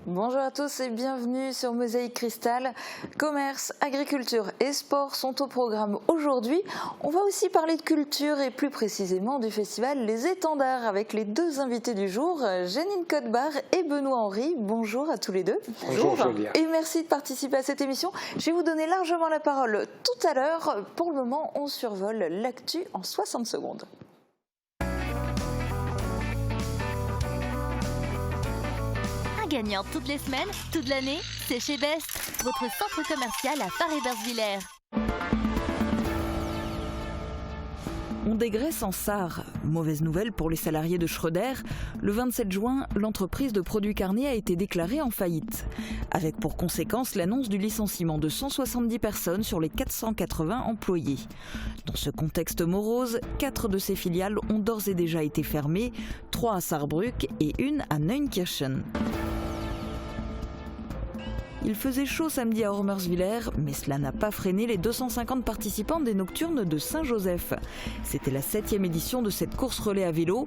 Bonjour à tous et bienvenue sur Mosaïque Cristal. Commerce, agriculture et sport sont au programme aujourd'hui. On va aussi parler de culture et plus précisément du festival Les Étendards avec les deux invités du jour, Janine Cotbar et Benoît Henry. Bonjour à tous les deux. Bonjour Julia. Et merci de participer à cette émission. Je vais vous donner largement la parole tout à l'heure. Pour le moment, on survole l'actu en 60 secondes. Gagnant toutes les semaines, toute l'année, c'est chez Best, votre centre commercial à Paris-Bersvillers. On dégraisse en Sarre. Mauvaise nouvelle pour les salariés de Schröder. Le 27 juin, l'entreprise de produits carnés a été déclarée en faillite. Avec pour conséquence l'annonce du licenciement de 170 personnes sur les 480 employés. Dans ce contexte morose, 4 de ces filiales ont d'ores et déjà été fermées, 3 à Saarbrück et 1 à Neunkirchen. Il faisait chaud samedi à Ormersvillers, mais cela n'a pas freiné les 250 participants des Nocturnes de Saint-Joseph. C'était la 7e édition de cette course relais à vélo.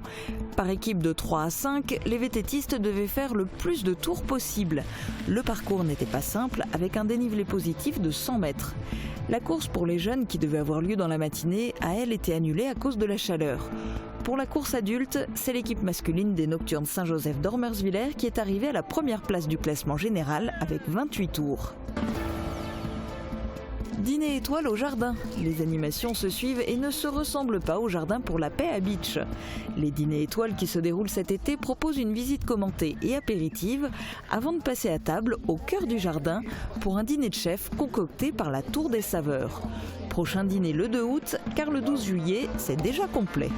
Par équipe de 3 à 5, les vététistes devaient faire le plus de tours possible. Le parcours n'était pas simple, avec un dénivelé positif de 100 mètres. La course pour les jeunes qui devait avoir lieu dans la matinée a elle été annulée à cause de la chaleur. Pour la course adulte, c'est l'équipe masculine des Nocturnes Saint-Joseph d'Ormersvillers qui est arrivée à la première place du classement général avec 28 tours. Dîner étoile au jardin. Les animations se suivent et ne se ressemblent pas au jardin pour la paix à Beach. Les dîners étoiles qui se déroulent cet été proposent une visite commentée et apéritive avant de passer à table au cœur du jardin pour un dîner de chef concocté par la Tour des Saveurs. Prochain dîner le 2 août, car le 12 juillet, c'est déjà complet.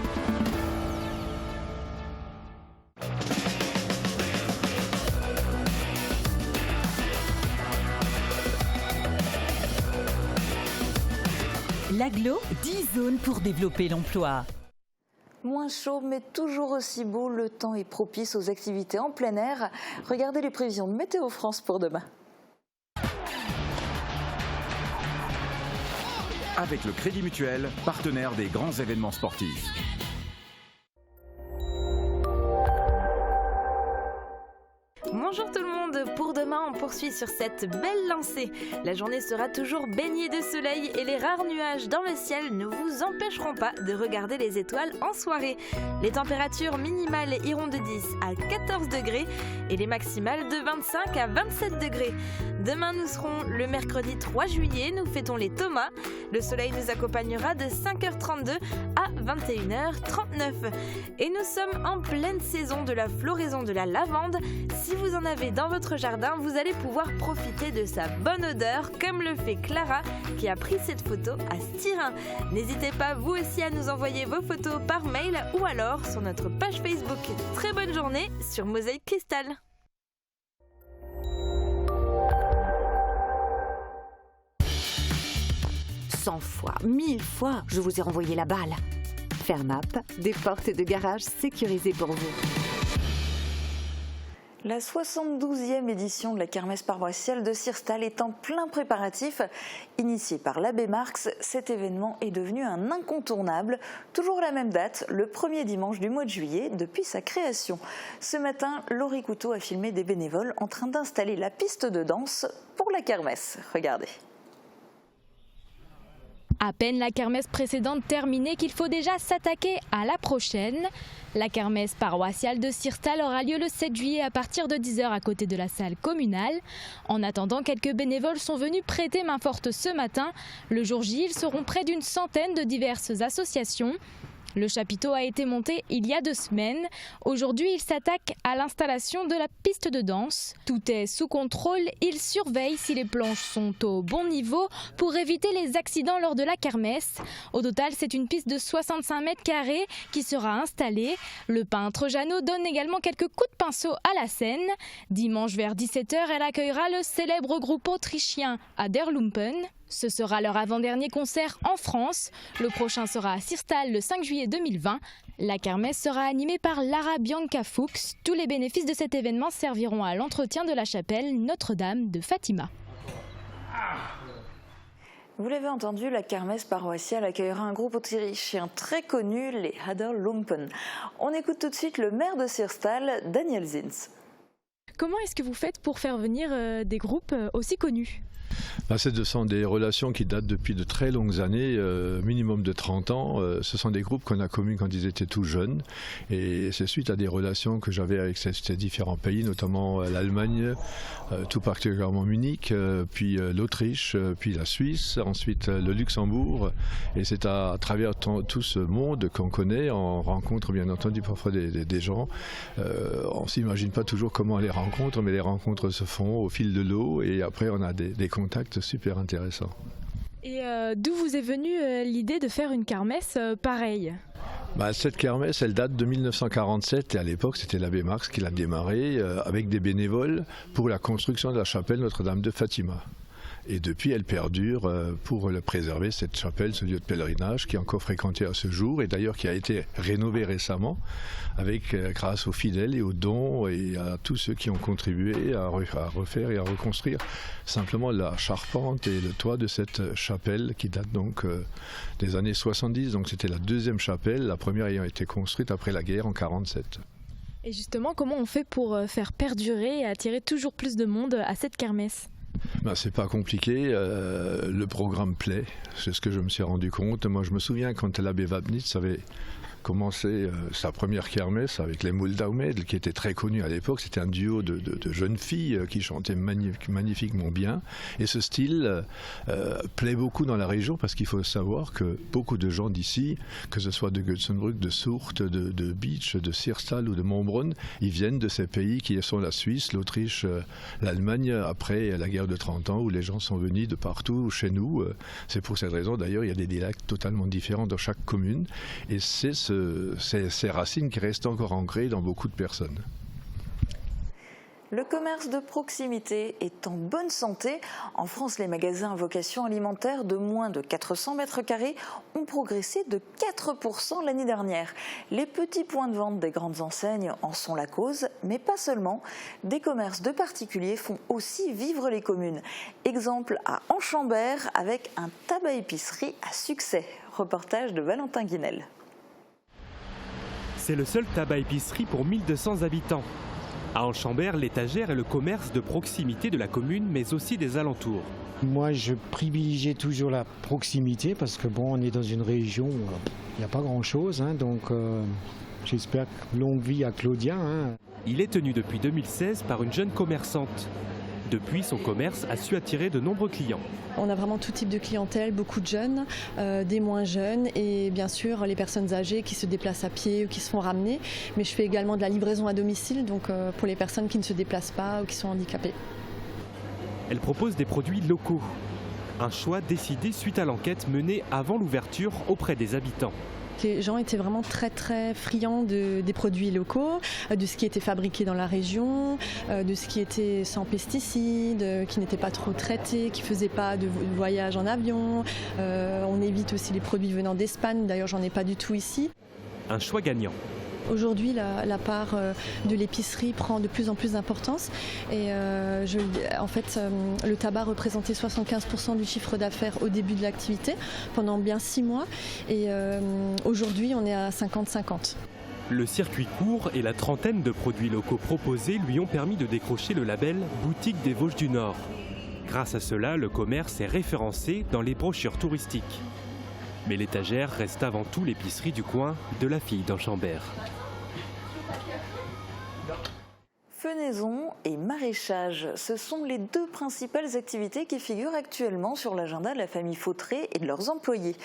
L'Aglo, 10 zones pour développer l'emploi. Moins chaud mais toujours aussi beau, le temps est propice aux activités en plein air. Regardez les prévisions de Météo France pour demain. Avec le Crédit Mutuel, partenaire des grands événements sportifs. Bonjour tout le monde, pour demain on poursuit sur cette belle lancée. La journée sera toujours baignée de soleil et les rares nuages dans le ciel ne vous empêcheront pas de regarder les étoiles en soirée. Les températures minimales iront de 10 à 14 degrés et les maximales de 25 à 27 degrés. Demain nous serons le mercredi 3 juillet, nous fêtons les Thomas. Le soleil nous accompagnera de 5h32 à 21h39. Et nous sommes en pleine saison de la floraison de la lavande. Si vous en avez dans votre jardin, vous allez pouvoir profiter de sa bonne odeur, comme le fait Clara qui a pris cette photo à Styrin. N'hésitez pas vous aussi à nous envoyer vos photos par mail ou alors sur notre page Facebook. Très bonne journée sur Mosaïque Cristal. Cent fois, 1000 fois, je vous ai renvoyé la balle. Fernap, des portes de garage sécurisées pour vous. La 72e édition de la kermesse paroissiale de Sirstal est en plein préparatif. Initié par l'abbé Marx, cet événement est devenu un incontournable. Toujours la même date, le premier dimanche du mois de juillet, depuis sa création. Ce matin, Laurie Couteau a filmé des bénévoles en train d'installer la piste de danse pour la kermesse. Regardez. À peine la kermesse précédente terminée qu'il faut déjà s'attaquer à la prochaine. La kermesse paroissiale de Sirstal aura lieu le 7 juillet à partir de 10h à côté de la salle communale. En attendant, quelques bénévoles sont venus prêter main forte ce matin. Le jour J, ils seront près d'une centaine de diverses associations. Le chapiteau a été monté il y a 2 semaines. Aujourd'hui, il s'attaque à l'installation de la piste de danse. Tout est sous contrôle. Il surveille si les planches sont au bon niveau pour éviter les accidents lors de la kermesse. Au total, c'est une piste de 65 mètres carrés qui sera installée. Le peintre Jeannot donne également quelques coups de pinceau à la scène. Dimanche vers 17h, elle accueillera le célèbre groupe autrichien Aderlumpen. Ce sera leur avant-dernier concert en France. Le prochain sera à Sirstal le 5 juillet 2020. La kermesse sera animée par Lara Bianca Fuchs. Tous les bénéfices de cet événement serviront à l'entretien de la chapelle Notre-Dame de Fatima. Vous l'avez entendu, la kermesse paroissiale accueillera un groupe autrichien très connu, les Aderlumpen. On écoute tout de suite le maire de Sirstal, Daniel Zins. Comment est-ce que vous faites pour faire venir des groupes aussi connus ? Ce sont des relations qui datent depuis de très longues années, minimum de 30 ans. Ce sont des groupes qu'on a connus quand ils étaient tout jeunes. Et c'est suite à des relations que j'avais avec ces différents pays, notamment l'Allemagne, tout particulièrement Munich, puis l'Autriche, puis la Suisse, ensuite le Luxembourg. Et c'est à travers tout ce monde qu'on connaît. On rencontre bien entendu parfois des gens. On ne s'imagine pas toujours comment on les rencontre, mais les rencontres se font au fil de l'eau. Et après, on a des contacts super intéressants. Et d'où vous est venue l'idée de faire une kermesse pareille ? Cette kermesse, elle date de 1947 et à l'époque, c'était l'abbé Marx qui l'a démarré avec des bénévoles pour la construction de la chapelle Notre-Dame de Fatima. Et depuis, elle perdure pour le préserver, cette chapelle, ce lieu de pèlerinage qui est encore fréquenté à ce jour et d'ailleurs qui a été rénové récemment grâce aux fidèles et aux dons et à tous ceux qui ont contribué à refaire et à reconstruire simplement la charpente et le toit de cette chapelle qui date donc des années 70. Donc c'était la deuxième chapelle, la première ayant été construite après la guerre en 1947. Et justement, comment on fait pour faire perdurer et attirer toujours plus de monde à cette kermesse ? C'est pas compliqué, le programme plaît, c'est ce que je me suis rendu compte. Moi je me souviens quand l'abbé Wapnitz avait commencé sa première kermesse avec les Muldaumedl qui étaient très connus à l'époque. C'était un duo de jeunes filles qui chantaient magnifiquement bien. Et ce style plaît beaucoup dans la région parce qu'il faut savoir que beaucoup de gens d'ici, que ce soit de Götzenbrück, de Sourth, de Beach, de Sirstal ou de Montbronn, ils viennent de ces pays qui sont la Suisse, l'Autriche, l'Allemagne, après la guerre de 30 ans où les gens sont venus de partout chez nous. C'est pour cette raison d'ailleurs, il y a des dialectes totalement différents dans chaque commune. Et c'est ces racines qui restent encore ancrées dans beaucoup de personnes. Le commerce de proximité est en bonne santé. En France, les magasins à vocation alimentaire de moins de 400 mètres carrés ont progressé de 4% l'année dernière. Les petits points de vente des grandes enseignes en sont la cause, mais pas seulement. Des commerces de particuliers font aussi vivre les communes. Exemple à Enchambert avec un tabac-épicerie à succès. Reportage de Valentin Guinel. C'est le seul tabac-épicerie pour 1200 habitants. À Enchambert, l'étagère est le commerce de proximité de la commune, mais aussi des alentours. Moi, je privilégie toujours la proximité parce que on est dans une région où il n'y a pas grand-chose, donc j'espère que longue vie à Claudia. Il est tenu depuis 2016 par une jeune commerçante. Depuis, son commerce a su attirer de nombreux clients. On a vraiment tout type de clientèle, beaucoup de jeunes, des moins jeunes et bien sûr les personnes âgées qui se déplacent à pied ou qui se font ramener. Mais je fais également de la livraison à domicile, donc pour les personnes qui ne se déplacent pas ou qui sont handicapées. Elle propose des produits locaux. Un choix décidé suite à l'enquête menée avant l'ouverture auprès des habitants. Les gens étaient vraiment très très friands des produits locaux, de ce qui était fabriqué dans la région, de ce qui était sans pesticides, qui n'était pas trop traité, qui ne faisait pas de voyage en avion. On évite aussi les produits venant d'Espagne, d'ailleurs j'en ai pas du tout ici. Un choix gagnant. Aujourd'hui, la part de l'épicerie prend de plus en plus d'importance et en fait, le tabac représentait 75% du chiffre d'affaires au début de l'activité pendant bien 6 mois et aujourd'hui, on est à 50-50. Le circuit court et la trentaine de produits locaux proposés lui ont permis de décrocher le label Boutique des Vosges du Nord. Grâce à cela, le commerce est référencé dans les brochures touristiques. Mais l'étagère reste avant tout l'épicerie du coin de la fille d'Enchambert. Fenaison et maraîchage, ce sont les 2 principales activités qui figurent actuellement sur l'agenda de la famille Fautré et de leurs employés.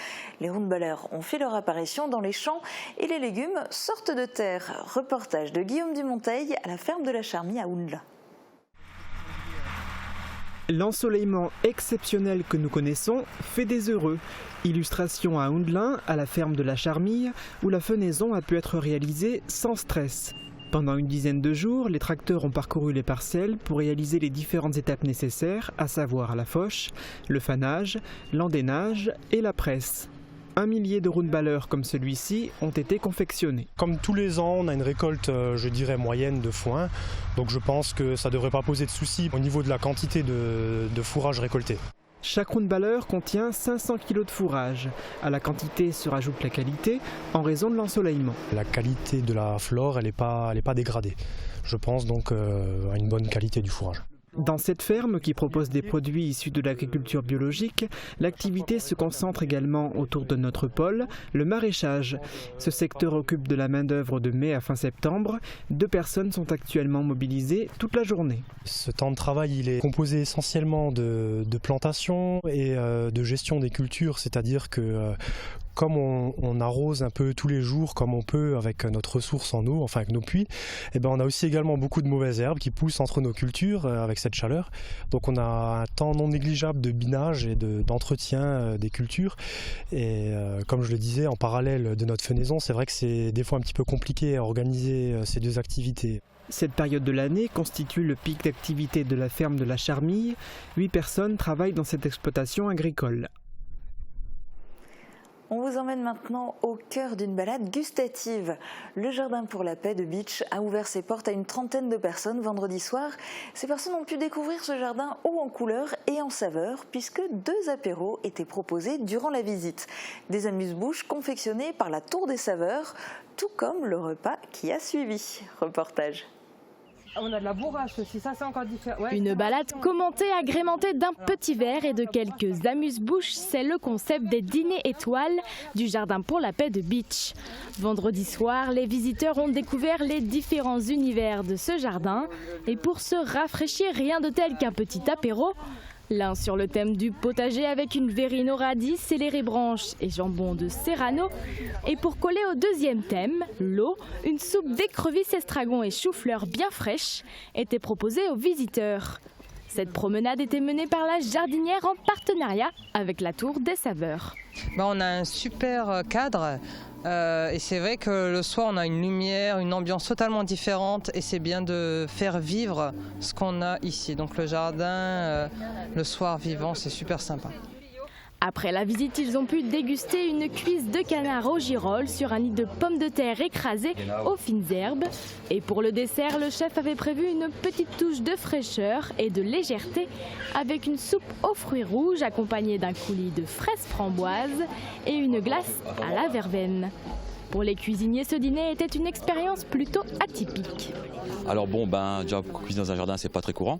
Les roundballers ont fait leur apparition dans les champs et les légumes sortent de terre. Reportage de Guillaume Dumonteil à la ferme de la Charmille à Oundla. L'ensoleillement exceptionnel que nous connaissons fait des heureux. Illustration à Oundlin, à la ferme de la Charmille, où la fenaison a pu être réalisée sans stress. Pendant une dizaine de jours, les tracteurs ont parcouru les parcelles pour réaliser les différentes étapes nécessaires, à savoir la fauche, le fanage, l'endénage et la presse. 1 millier de roundballers comme celui-ci ont été confectionnés. Comme tous les ans, on a une récolte, je dirais, moyenne de foin. Donc je pense que ça ne devrait pas poser de soucis au niveau de la quantité de fourrage récolté. Chaque roundballer contient 500 kg de fourrage. À la quantité se rajoute la qualité en raison de l'ensoleillement. La qualité de la flore, elle n'est pas dégradée. Je pense donc à une bonne qualité du fourrage. Dans cette ferme qui propose des produits issus de l'agriculture biologique, l'activité se concentre également autour de notre pôle, le maraîchage. Ce secteur occupe de la main-d'œuvre de mai à fin septembre. 2 personnes sont actuellement mobilisées toute la journée. Ce temps de travail, il est composé essentiellement de plantation et de gestion des cultures, c'est-à-dire que comme on arrose un peu tous les jours comme on peut avec notre ressource en eau, enfin avec nos puits, et on a aussi également beaucoup de mauvaises herbes qui poussent entre nos cultures avec cette chaleur. Donc on a un temps non négligeable de binage et d'entretien des cultures. Et comme je le disais, en parallèle de notre fenaison, c'est vrai que c'est des fois un petit peu compliqué à organiser ces 2 activités. Cette période de l'année constitue le pic d'activité de la ferme de la Charmille. 8 personnes travaillent dans cette exploitation agricole. On vous emmène maintenant au cœur d'une balade gustative. Le Jardin pour la Paix de Bitche a ouvert ses portes à une trentaine de personnes vendredi soir. Ces personnes ont pu découvrir ce jardin haut en couleurs et en saveurs puisque 2 apéros étaient proposés durant la visite. Des amuse-bouches confectionnés par la Tour des Saveurs, tout comme le repas qui a suivi. Reportage. On a de la bourrache aussi, ça c'est encore différent. Ouais, une balade commentée, agrémentée d'un petit verre et de quelques amuse-bouches, c'est le concept des dîners étoiles du Jardin pour la Paix de Bitche. Vendredi soir, les visiteurs ont découvert les différents univers de ce jardin et pour se rafraîchir, rien de tel qu'un petit apéro. L'un sur le thème du potager avec une verrine au radis, céleri branche et jambon de Serrano. Et pour coller au deuxième thème, l'eau, une soupe d'écrevisses, estragon et chou-fleur bien fraîche était proposée aux visiteurs. Cette promenade était menée par la jardinière en partenariat avec la Tour des Saveurs. On a un super cadre et c'est vrai que le soir on a une lumière, une ambiance totalement différente et c'est bien de faire vivre ce qu'on a ici. Donc le jardin, le soir vivant, c'est super sympa. Après la visite, ils ont pu déguster une cuisse de canard au girolles sur un nid de pommes de terre écrasées aux fines herbes. Et pour le dessert, le chef avait prévu une petite touche de fraîcheur et de légèreté avec une soupe aux fruits rouges accompagnée d'un coulis de fraises framboises et une glace à la verveine. Pour les cuisiniers, ce dîner était une expérience plutôt atypique. Alors déjà cuisiner dans un jardin, c'est pas très courant.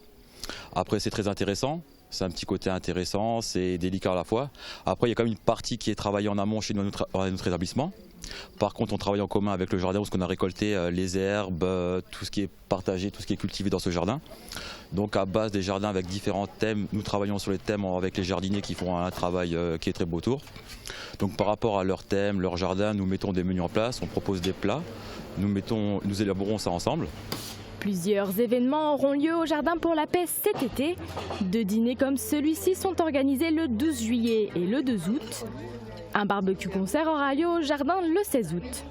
Après, c'est très intéressant. C'est un petit côté intéressant, c'est délicat à la fois. Après, il y a quand même une partie qui est travaillée en amont chez notre établissement. Par contre, on travaille en commun avec le jardin parce qu'on a récolté les herbes, tout ce qui est partagé, tout ce qui est cultivé dans ce jardin. Donc à base des jardins avec différents thèmes, nous travaillons sur les thèmes avec les jardiniers qui font un travail qui est très beau autour. Donc par rapport à leurs thèmes, leur jardin, nous mettons des menus en place, on propose des plats, nous élaborons ça ensemble. Plusieurs événements auront lieu au Jardin pour la Paix cet été. 2 dîners comme celui-ci sont organisés le 12 juillet et le 2 août. Un barbecue-concert aura lieu au Jardin le 16 août.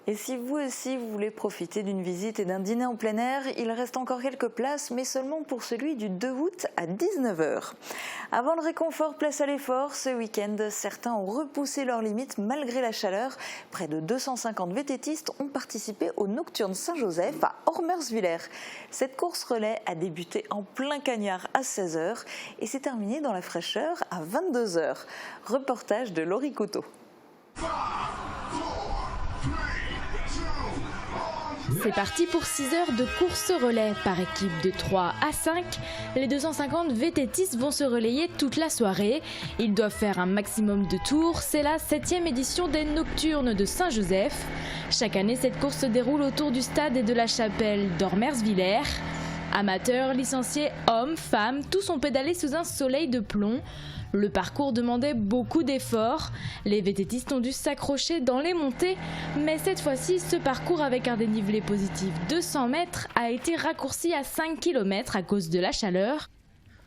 Et si vous aussi vous voulez profiter d'une visite et d'un dîner en plein air, il reste encore quelques places, mais seulement pour celui du 2 août à 19h. Avant le réconfort, place à l'effort. Ce week-end, certains ont repoussé leurs limites malgré la chaleur. Près de 250 vététistes ont participé au Nocturne Saint-Joseph à Ormersvillers. Cette course relais a débuté en plein cagnard à 16h et s'est terminée dans la fraîcheur à 22h. Reportage de Laurie Couteau. C'est parti pour 6 heures de course relais par équipe de 3 à 5. Les 250 vététistes vont se relayer toute la soirée. Ils doivent faire un maximum de tours. C'est la 7e édition des Nocturnes de Saint-Joseph. Chaque année, cette course se déroule autour du stade et de la chapelle d'Ormersvillers. Amateurs, licenciés, hommes, femmes, tous ont pédalé sous un soleil de plomb. Le parcours demandait beaucoup d'efforts. Les vététistes ont dû s'accrocher dans les montées. Mais cette fois-ci, ce parcours avec un dénivelé positif de 100 mètres a été raccourci à 5 km à cause de la chaleur.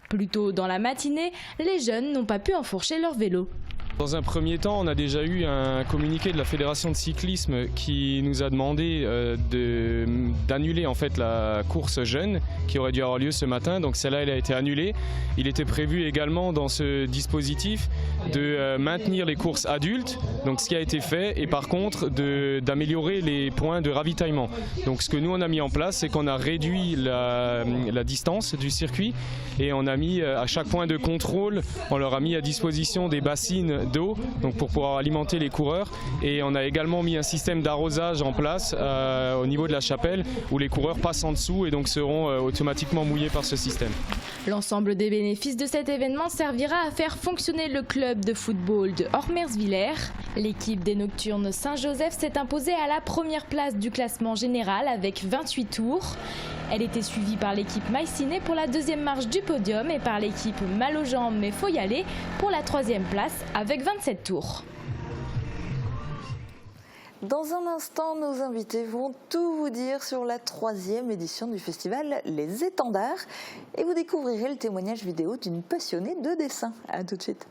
Plus tôt dans la matinée, les jeunes n'ont pas pu enfourcher leur vélo. Dans un premier temps, on a déjà eu un communiqué de la Fédération de cyclisme qui nous a demandé d'annuler en fait la course jeune qui aurait dû avoir lieu ce matin. Donc celle-là, elle a été annulée. Il était prévu également dans ce dispositif de maintenir les courses adultes, donc ce qui a été fait, et par contre d'améliorer les points de ravitaillement. Donc ce que nous on a mis en place, c'est qu'on a réduit la distance du circuit et on a mis à chaque point de contrôle, on leur a mis à disposition des bassines d'eau, donc pour pouvoir alimenter les coureurs, et on a également mis un système d'arrosage en place au niveau de la chapelle où les coureurs passent en dessous et donc seront automatiquement mouillés par ce système. L'ensemble des bénéfices de cet événement servira à faire fonctionner le club de football de Ormersviller. L'équipe des Nocturnes Saint-Joseph s'est imposée à la première place du classement général avec 28 tours. Elle était suivie par l'équipe Maïciné pour la deuxième marche du podium et par l'équipe mal aux jambes mais faut y aller pour la troisième place avec 27 tours. Dans un instant, nos invités vont tout vous dire sur la 3e édition du festival Les Étendards et vous découvrirez le témoignage vidéo d'une passionnée de dessin. À tout de suite.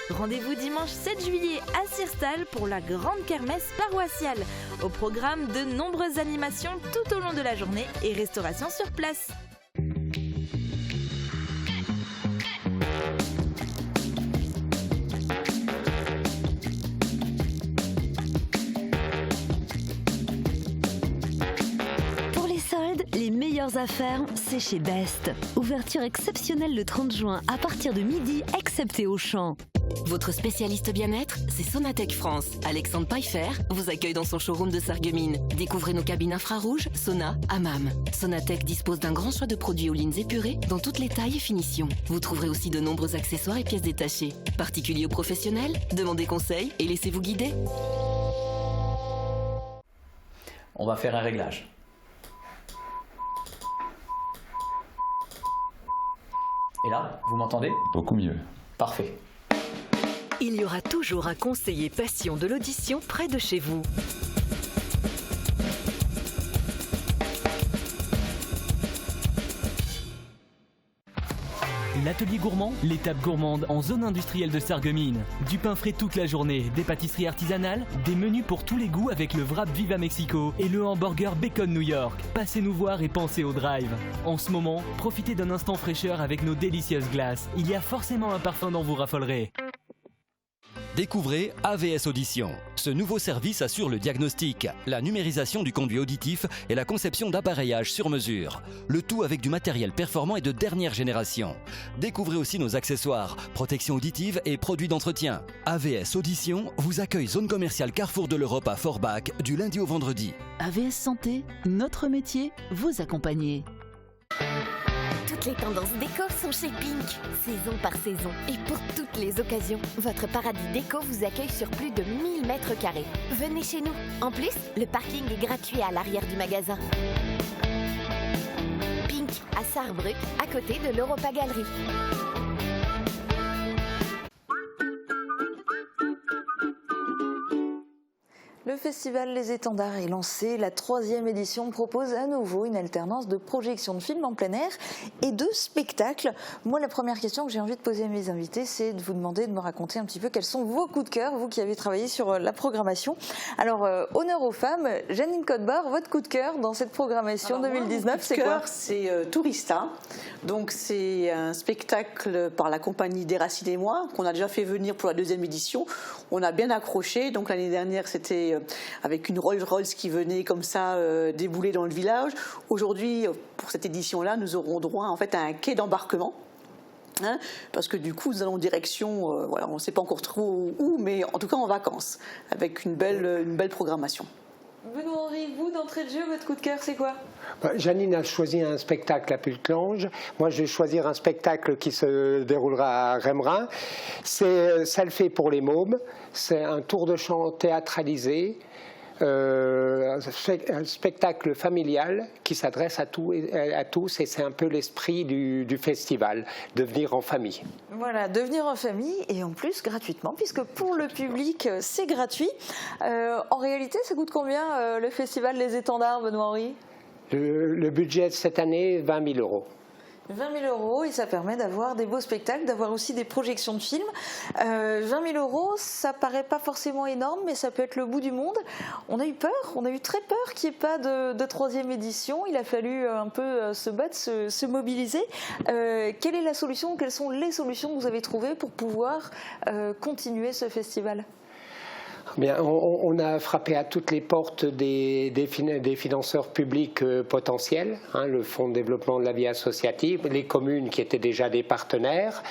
Rendez-vous dimanche 7 juillet à Sirstal pour la grande kermesse paroissiale. Au programme, de nombreuses animations tout au long de la journée et restauration sur place. Les meilleures affaires, c'est chez Best. Ouverture exceptionnelle le 30 juin à partir de midi, excepté Auchan. Votre spécialiste bien-être, c'est Sonatec France. Alexandre Pfeiffer vous accueille dans son showroom de Sarreguemines. Découvrez nos cabines infrarouges, sauna, hammam. Sonatec dispose d'un grand choix de produits aux lignes épurées dans toutes les tailles et finitions. Vous trouverez aussi de nombreux accessoires et pièces détachées. Particuliers ou professionnels, demandez conseil et laissez-vous guider. On va faire un réglage. Et là, vous m'entendez? Beaucoup mieux. Parfait. Il y aura toujours un conseiller passion de l'audition près de chez vous. L'atelier gourmand, l'étape gourmande en zone industrielle de Sarreguemines. Du pain frais toute la journée, des pâtisseries artisanales, des menus pour tous les goûts avec le wrap Viva Mexico et le hamburger Bacon New York. Passez nous voir et pensez au drive. En ce moment, profitez d'un instant fraîcheur avec nos délicieuses glaces. Il y a forcément un parfum dont vous raffolerez. Découvrez AVS Audition. Ce nouveau service assure le diagnostic, la numérisation du conduit auditif et la conception d'appareillages sur mesure. Le tout avec du matériel performant et de dernière génération. Découvrez aussi nos accessoires, protection auditive et produits d'entretien. AVS Audition vous accueille zone commerciale Carrefour de l'Europe à Forbach du lundi au vendredi. AVS Santé, notre métier, vous accompagner. Toutes les tendances déco sont chez Pink, saison par saison. Et pour toutes les occasions, votre paradis déco vous accueille sur plus de 1000 mètres carrés. Venez chez nous. En plus, le parking est gratuit à l'arrière du magasin. Pink, à Sarrebruck, à côté de l'Europa Galerie. Le festival Les Étendards est lancé. La 3e édition propose à nouveau une alternance de projections de films en plein air et de spectacles. Moi, la première question que j'ai envie de poser à mes invités, c'est de vous demander de me raconter un petit peu quels sont vos coups de cœur, vous qui avez travaillé sur la programmation. Alors, honneur aux femmes, Janine Codbar, votre coup de cœur dans cette programmation 2019, c'est quoi? C'est Tourista. Donc, c'est un spectacle par la compagnie Déracine et moi, qu'on a déjà fait venir pour la 2e édition. On a bien accroché. Donc, l'année dernière, c'était avec une Rolls-Royce qui venait comme ça débouler dans le village. Aujourd'hui, pour cette édition-là, nous aurons droit en fait à un quai d'embarquement. Parce que du coup, nous allons en direction, voilà, on ne sait pas encore trop où, mais en tout cas en vacances, avec une belle programmation. Benoît Henry, vous, d'entrée de jeu, votre coup de cœur, c'est quoi? Janine a choisi un spectacle à Pultlange. Moi, je vais choisir un spectacle qui se déroulera à Remerin. C'est Ça le fait pour les mômes. C'est un tour de chant théâtralisé. Un spectacle familial qui s'adresse à tous et c'est un peu l'esprit du festival, de venir en famille. Voilà, de venir en famille et en plus gratuitement, puisque pour le public c'est gratuit. En réalité, ça coûte combien le festival Les Étendards, Benoît Henry? Le budget de cette année, 20 000 €. 20 000 € et ça permet d'avoir des beaux spectacles, d'avoir aussi des projections de films. 20 000 €, ça paraît pas forcément énorme, mais ça peut être le bout du monde. On a eu peur, on a eu très peur qu'il n'y ait pas de 3e édition. Il a fallu un peu se battre, se mobiliser. Quelle est la solution? Quelles sont les solutions que vous avez trouvées pour pouvoir continuer ce festival? Bien, on a frappé à toutes les portes des financeurs publics potentiels, le Fonds de développement de la vie associative, les communes qui étaient déjà des partenaires,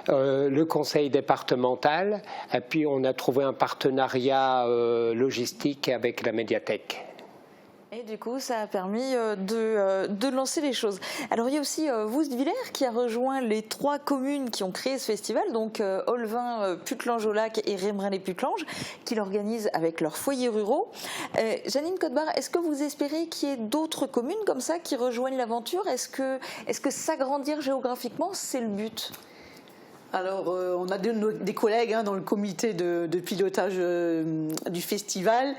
le conseil départemental, et puis on a trouvé un partenariat logistique avec la médiathèque. Et du coup, ça a permis de lancer les choses. Alors, il y a aussi Woustviller qui a rejoint les 3 communes qui ont créé ce festival, donc Olvin, Putelange-au-Lac et Rémerin-les-Putelanges, qui l'organisent avec leurs foyers ruraux. Janine Cotbar, est-ce que vous espérez qu'il y ait d'autres communes comme ça qui rejoignent l'aventure? Est-ce que s'agrandir géographiquement, c'est le but? Alors, on a des collègues dans le comité de pilotage du festival.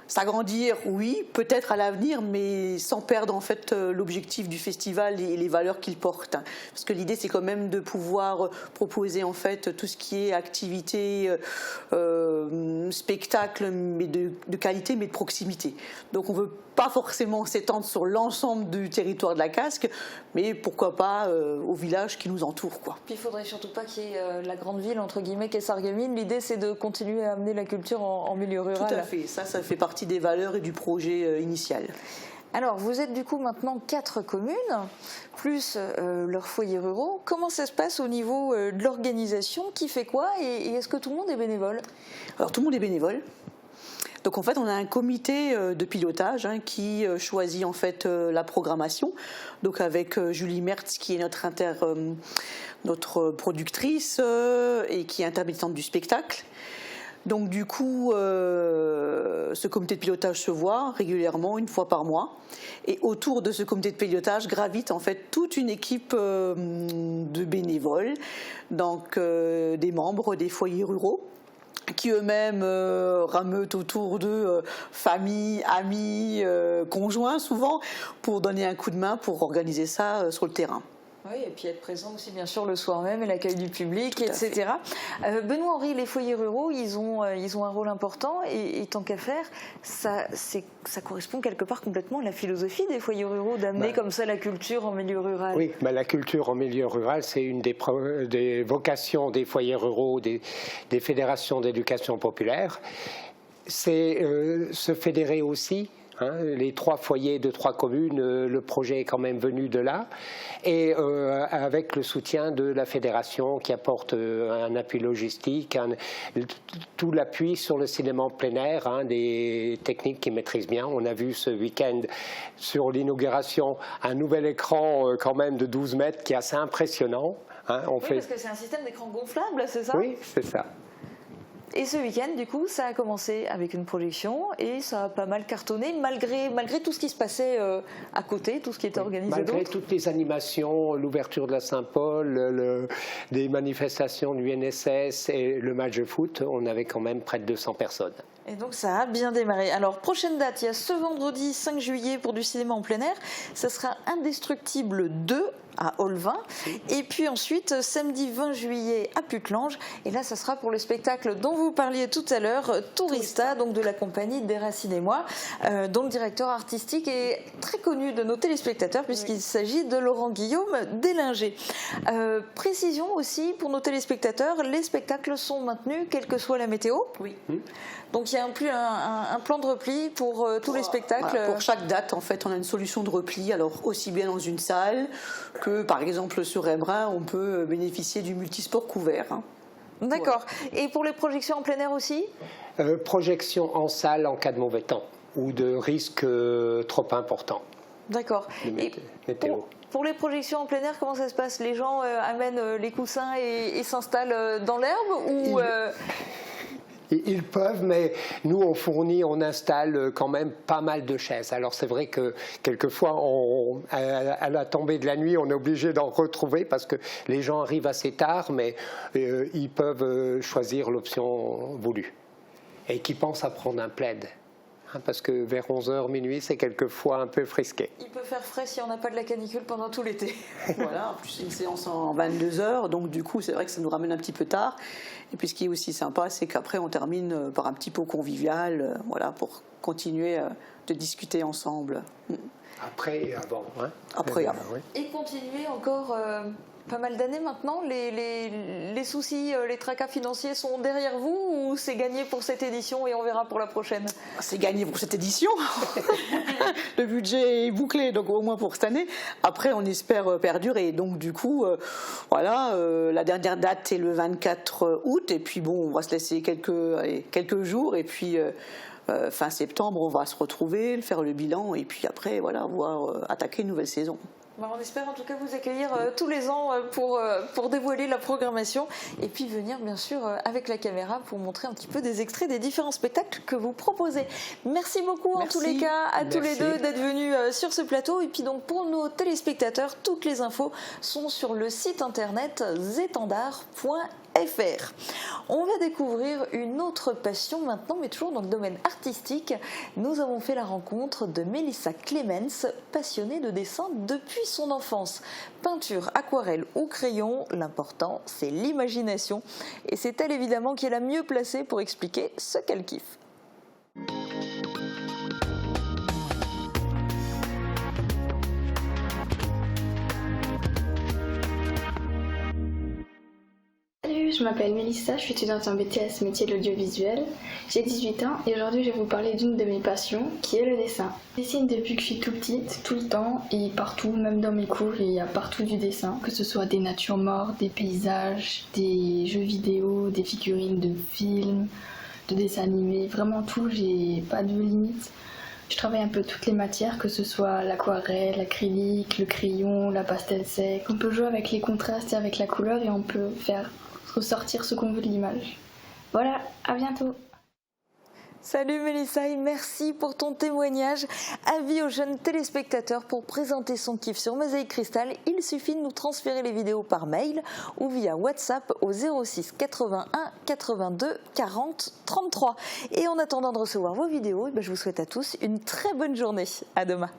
S'agrandir, oui, peut-être à l'avenir, mais sans perdre en fait l'objectif du festival et les valeurs qu'il porte. Parce que l'idée, c'est quand même de pouvoir proposer en fait tout ce qui est activité, spectacle, mais de qualité, mais de proximité. Donc, on veut pas forcément s'étendre sur l'ensemble du territoire de la Casque, mais pourquoi pas au village qui nous entoure, quoi. Puis il faudrait surtout pas qu'il y ait la grande ville entre guillemets qu'est Sarreguemines. L'idée, c'est de continuer à amener la culture en milieu rural. Tout à fait. Ça fait partie des valeurs et du projet initial. Alors, vous êtes du coup maintenant 4 communes, plus leurs foyers ruraux. Comment ça se passe au niveau de l'organisation? Qui fait quoi? Et est-ce que tout le monde est bénévole? Alors, tout le monde est bénévole. Donc en fait, on a un comité de pilotage qui choisit en fait la programmation. Donc avec Julie Mertz qui est notre productrice et qui est intermittente du spectacle. Donc du coup, ce comité de pilotage se voit régulièrement, 1 fois par mois. Et autour de ce comité de pilotage gravite en fait toute une équipe de bénévoles, donc des membres des foyers ruraux, qui eux-mêmes rameutent autour d'eux famille, amis, conjoints souvent, pour donner un coup de main pour organiser ça sur le terrain. Oui, et puis être présent aussi bien sûr le soir même et l'accueil du public, etc. Benoît-Henri, les foyers ruraux, ils ont un rôle important et tant qu'à faire, ça correspond quelque part complètement à la philosophie des foyers ruraux, d'amener comme ça la culture en milieu rural. Oui, la culture en milieu rural, c'est une des vocations des foyers ruraux, des fédérations d'éducation populaire. C'est se fédérer aussi. Les 3 foyers de 3 communes, le projet est quand même venu de là, et avec le soutien de la fédération qui apporte un appui logistique, tout l'appui sur le cinéma en plein air, des techniques qu'ils maîtrisent bien. On a vu ce week-end sur l'inauguration un nouvel écran quand même de 12 mètres qui est assez impressionnant. Parce que c'est un système d'écran gonflable, c'est ça? Oui, c'est ça. Et ce week-end, du coup, ça a commencé avec une projection et ça a pas mal cartonné, malgré tout ce qui se passait à côté, tout ce qui était organisé d'autre. Malgré toutes les animations, l'ouverture de la Saint-Paul, des manifestations de l'UNSS et le match de foot, on avait quand même près de 200 personnes. Et donc ça a bien démarré. Alors prochaine date, il y a ce vendredi 5 juillet pour du cinéma en plein air. Ça sera Indestructible 2 à Olvin. Et puis ensuite, samedi 20 juillet à Putelange. Et là, ça sera pour le spectacle dont vous parliez tout à l'heure, Tourista, donc de la compagnie Déracine et moi, dont le directeur artistique est très connu de nos téléspectateurs puisqu'il s'agit de Laurent Guillaume Délinger. Précision aussi pour nos téléspectateurs, les spectacles sont maintenus quelle que soit la météo. Oui. Donc il y a un plan de repli pour tous les spectacles. Voilà, pour chaque date, en fait, on a une solution de repli. Alors aussi bien dans une salle que, par exemple, sur Rémerin, on peut bénéficier du multisport couvert. D'accord. Voilà. Et pour les projections en plein air aussi? Projection en salle en cas de mauvais temps ou de risque trop important. D'accord. Pour les projections en plein air, comment ça se passe? Les gens amènent les coussins et s'installent dans l'herbe ou Ils peuvent, mais nous on installe quand même pas mal de chaises. Alors c'est vrai que quelquefois, à la tombée de la nuit, on est obligé d'en retrouver parce que les gens arrivent assez tard, mais ils peuvent choisir l'option voulue. Et qui pensent à prendre un plaid. parce que vers 11h, minuit, c'est quelquefois un peu frisqué. Il peut faire frais si on n'a pas de la canicule pendant tout l'été. Voilà, en plus c'est une séance en 22h, donc du coup c'est vrai que ça nous ramène un petit peu tard. Et puis ce qui est aussi sympa, c'est qu'après on termine par un petit pot convivial, voilà, pour continuer de discuter ensemble. Après et avant. Hein. Après et avant. Oui. Et continuer encore pas mal d'années maintenant. Les soucis, les tracas financiers sont derrière vous ou c'est gagné pour cette édition et on verra pour la prochaine? C'est gagné pour cette édition. Le budget est bouclé, donc au moins pour cette année. Après, on espère perdurer. Donc du coup, voilà, la dernière date est le 24 août. Et puis bon, on va se laisser quelques jours. Et puis fin septembre, on va se retrouver, faire le bilan. Et puis après, voilà, attaquer une nouvelle saison. On espère en tout cas vous accueillir tous les ans pour dévoiler la programmation et puis venir bien sûr avec la caméra pour montrer un petit peu des extraits des différents spectacles que vous proposez. Merci beaucoup. Merci. En tous les cas à tous les deux d'être venus sur ce plateau. Et puis donc pour nos téléspectateurs, toutes les infos sont sur le site internet zetendard.fr. On va découvrir une autre passion maintenant, mais toujours dans le domaine artistique. Nous avons fait la rencontre de Melissa Clemens, passionnée de dessin depuis son enfance. Peinture, aquarelle ou crayon, l'important c'est l'imagination. Et c'est elle évidemment qui est la mieux placée pour expliquer ce qu'elle kiffe. Salut, je m'appelle Melissa, je suis étudiante en BTS métier de l'audiovisuel. J'ai 18 ans et aujourd'hui je vais vous parler d'une de mes passions qui est le dessin. Je dessine depuis que je suis tout petite, tout le temps et partout, même dans mes cours, il y a partout du dessin. Que ce soit des natures mortes, des paysages, des jeux vidéo, des figurines de films, de dessins animés, vraiment tout, j'ai pas de limite. Je travaille un peu toutes les matières, que ce soit l'aquarelle, l'acrylique, le crayon, la pastel sec. On peut jouer avec les contrastes et avec la couleur et on peut faire ressortir ce qu'on veut de l'image. Voilà, à bientôt. Salut Mélissa et merci pour ton témoignage. Avis aux jeunes téléspectateurs, pour présenter son kiff sur Mosaïque Cristal, il suffit de nous transférer les vidéos par mail ou via WhatsApp au 06 81 82 40 33. Et en attendant de recevoir vos vidéos, je vous souhaite à tous une très bonne journée. À demain.